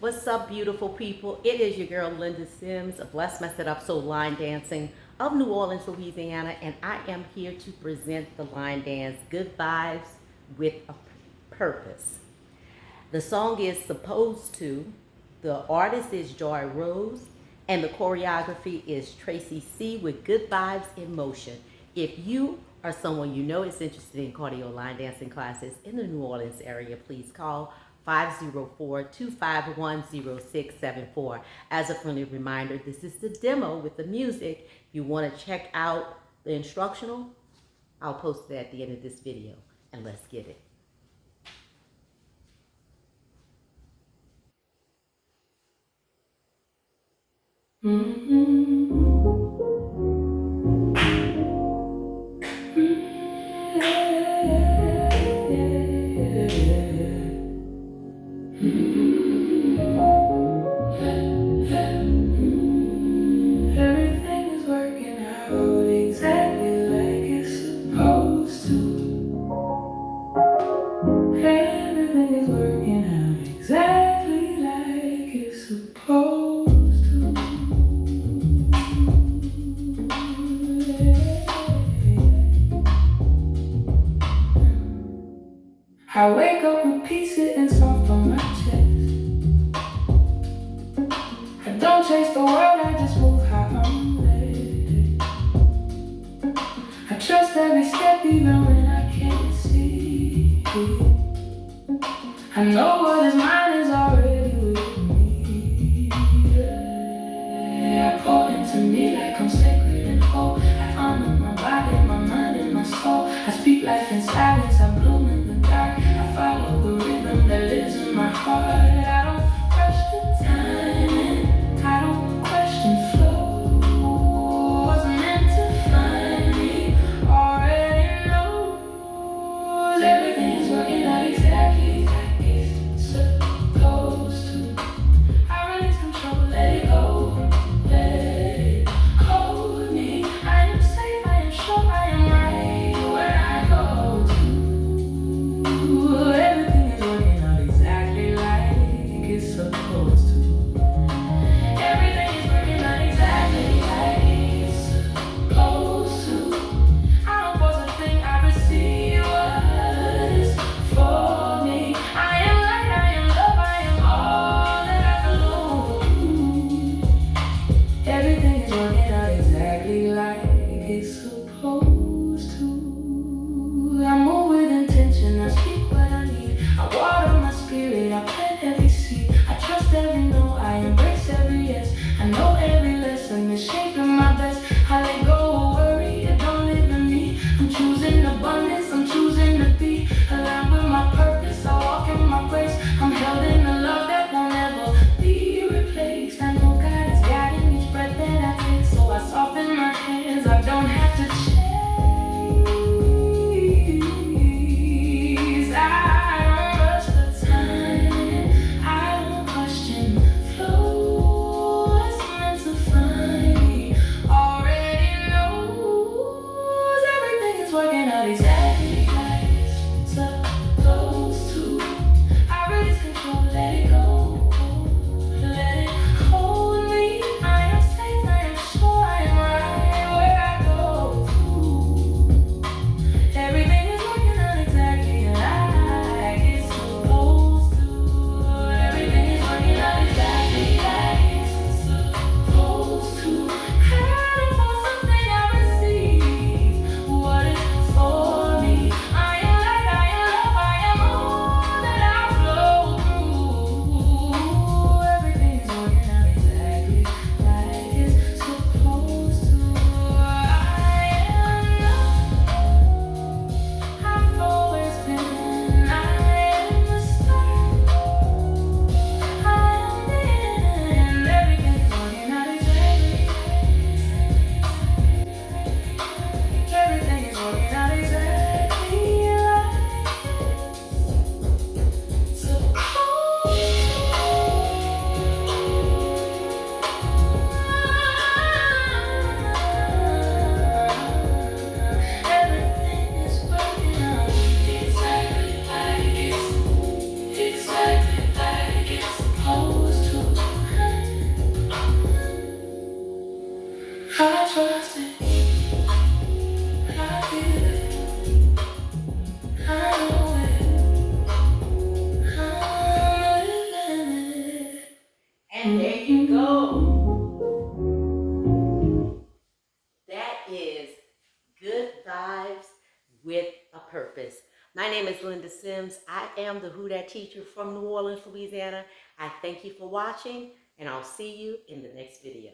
What's up, beautiful people? It is your girl Linda Sims of Bless Mess It Up Soul Line Dancing of New Orleans, Louisiana, and I am here to present the line dance Good Vibes with a Purpose. The song is Supposed To. The artist is RHODES, and the choreography is TRACIE with Good Vibes in Motion. If you or someone you know is interested in cardio line dancing classes in the New Orleans area, please call 504-251-0674. As a friendly reminder, this is the demo with the music. If you want to check out the instructional, I'll post it at the end of this video, and let's get it. Everything is working out exactly like it's supposed to. Everything is working out exactly like it's supposed to. I wake up with peace sitting soft on my chest. I don't chase the world, I just move how I'm led. I trust every step even when I can't see. I know what is mine is already with me. I pour into me like I'm sacred and whole. I honor my body, my mind, and my soul. I speak life in silence, I bloom in the dark. I follow the rhythm that lives in my heart. I don't rush the time, I don't question flow. What's meant to find me already knows. Everything's working out exactly like it's supposed to. go. That is Good Vibes with a Purpose. My name is Linda Sims. I am the Who Dat teacher from New Orleans, Louisiana. I thank you for watching, and I'll see you in the next video.